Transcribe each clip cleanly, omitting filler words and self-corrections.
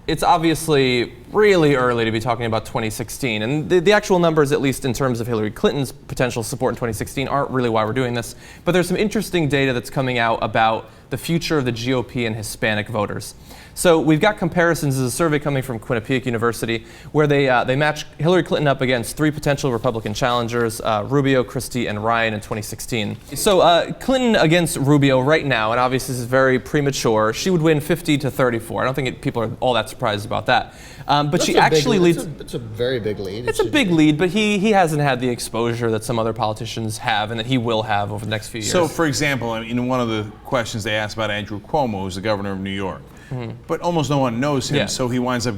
it's obviously really early to be talking about 2016. And the actual numbers, at least in terms of Hillary Clinton's potential support in 2016, aren't really why we're doing this. But there's some interesting data that's coming out about the future of the GOP and Hispanic voters. So we've got comparisons. There's a survey coming from Quinnipiac University where they match Hillary Clinton up against 3 potential Republican challengers, Rubio, Christie, and Ryan in 2016. So Clinton against Rubio right now, and obviously this is very premature, she would win 50-34. I don't think people are all that surprised about that. But that's she actually leads. It's a very big lead. It's a big lead, but he hasn't had the exposure that some other politicians have and that he will have over the next few years. So, for example, in one of the questions they asked about Andrew Cuomo, who's the governor of New York, but almost no one knows him, so he winds up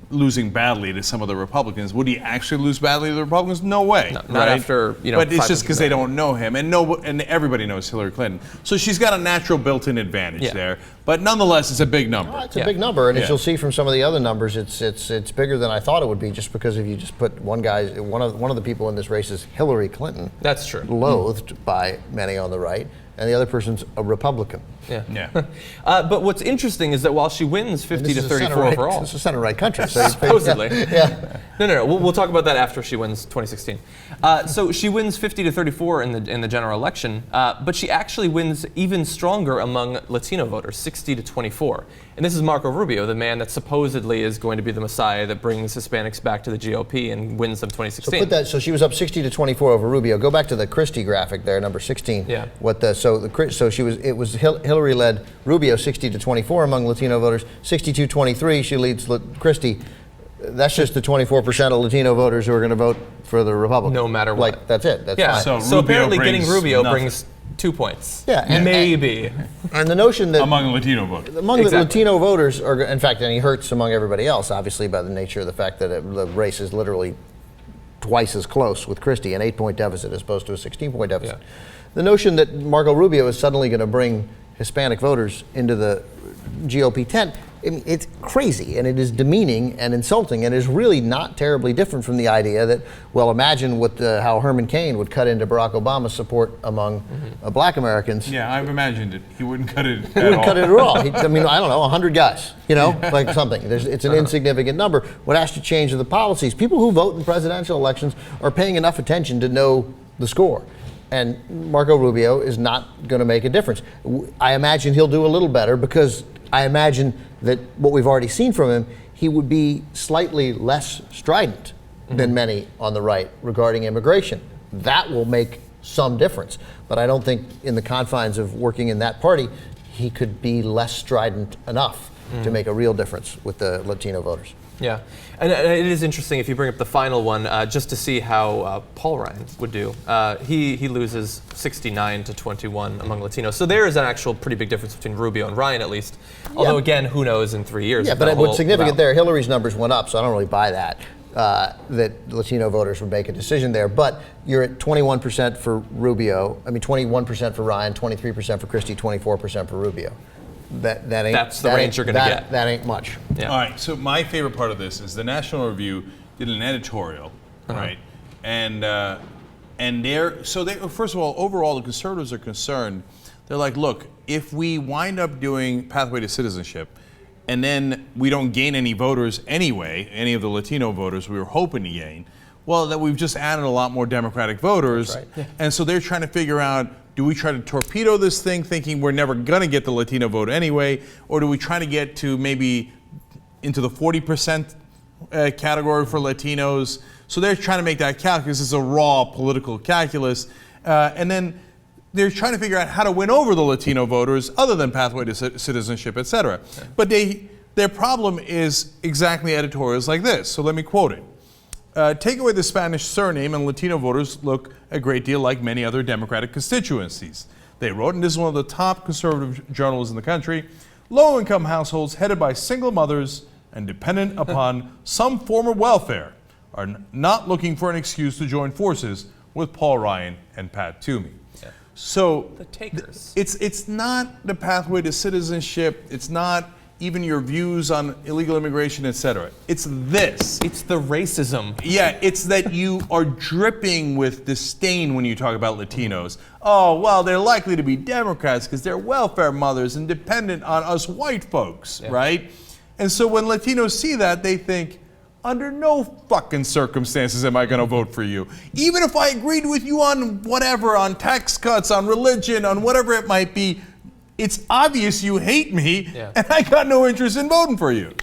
losing badly to some of the Republicans. Would he actually lose badly to the Republicans? No way. No, not after, But it's just because they don't know him, and everybody knows Hillary Clinton. So she's got a natural built-in advantage there. But nonetheless, it's a big number. It's a big number, and as you'll see from some of the other numbers, it's bigger than I thought it would be. Just because if you just put one of the people in this race is Hillary Clinton. That's true. Loathed by many on the right. And the other person's a Republican. But what's interesting is that while she wins 50-34 overall, this is a center-right country, so supposedly. No. We'll talk about that after she wins 2016. So she wins 50-34 in the general election, but she actually wins even stronger among Latino voters, 60-24. And this is Marco Rubio, the man that supposedly is going to be the messiah that brings Hispanics back to the GOP and wins them 2016. So she was up 60-24 over Rubio. Go back to the Christie graphic there, number 16. Hillary led Rubio 60-24 among Latino voters. 62-23, she leads Christie. That's just the 24% of Latino voters who are going to vote for the Republican. No matter what. That's it. That's fine. So apparently getting Rubio brings 2 points. Maybe. And the notion that among Latino voters. The Latino voters are, in fact, and he hurts among everybody else, obviously, by the nature of the fact that the race is literally twice as close with Christie, an 8-point deficit as opposed to a 16-point deficit. The notion that Marco Rubio is suddenly going to bring Hispanic voters into the GOP tent, it's crazy, and it is demeaning and insulting, and is really not terribly different from the idea that, well, imagine how Herman Cain would cut into Barack Obama's support among black Americans. Yeah, I've imagined it. He wouldn't cut it at all. He wouldn't cut it at all. I don't know, 100 guys, like something. It's an insignificant number. What has to change are the policies. People who vote in presidential elections are paying enough attention to know the score. And Marco Rubio is not going to make a difference. I imagine he'll do a little better because I imagine that what we've already seen from him, he would be slightly less strident than many on the right regarding immigration. That will make some difference. But I don't think in the confines of working in that party, he could be less strident enough to make a real difference with the Latino voters. Yeah, and it is interesting if you bring up the final one, just to see how Paul Ryan would do. He loses 69-21 among Latinos. So there is an actual pretty big difference between Rubio and Ryan, at least. Although, again, who knows in 3 years. Yeah, but what's significant there, Hillary's numbers went up, so I don't really buy that, that Latino voters would make a decision there. But you're at 21% for Rubio, 21% for Ryan, 23% for Christie, 24% for Rubio. That's the range you're going to get. That ain't much. Yeah. All right. So my favorite part of this is the National Review did an editorial, right? And first of all, overall, the conservatives are concerned. They're like, look, if we wind up doing Pathway to Citizenship, and then we don't gain any voters anyway, any of the Latino voters we were hoping to gain, well, that we've just added a lot more Democratic voters, and so they're trying to figure out. Do we try to torpedo this thing thinking we're never going to get the Latino vote anyway? Or do we try to get to maybe into the 40% category for Latinos? So they're trying to make that calculus. It's a raw political calculus. And then they're trying to figure out how to win over the Latino voters other than Pathway to Citizenship, et cetera. But their problem is exactly editorials like this. So let me quote it. Take away the Spanish surname and Latino voters look a great deal like many other Democratic constituencies. They wrote, and this is one of the top conservative journals in the country, low-income households headed by single mothers and dependent upon some form of welfare are not looking for an excuse to join forces with Paul Ryan and Pat Toomey. So the takers. It's not the Pathway to Citizenship. It's not even your views on illegal immigration, etc. It's this. It's the racism. Yeah, it's that you are dripping with disdain when you talk about Latinos. Oh, well, they're likely to be Democrats because they're welfare mothers and dependent on us white folks, right? And so when Latinos see that, they think, under no fucking circumstances am I going to vote for you. Even if I agreed with you on whatever, on tax cuts, on religion, on whatever it might be, it's obvious you hate me, and I got no interest in voting for you.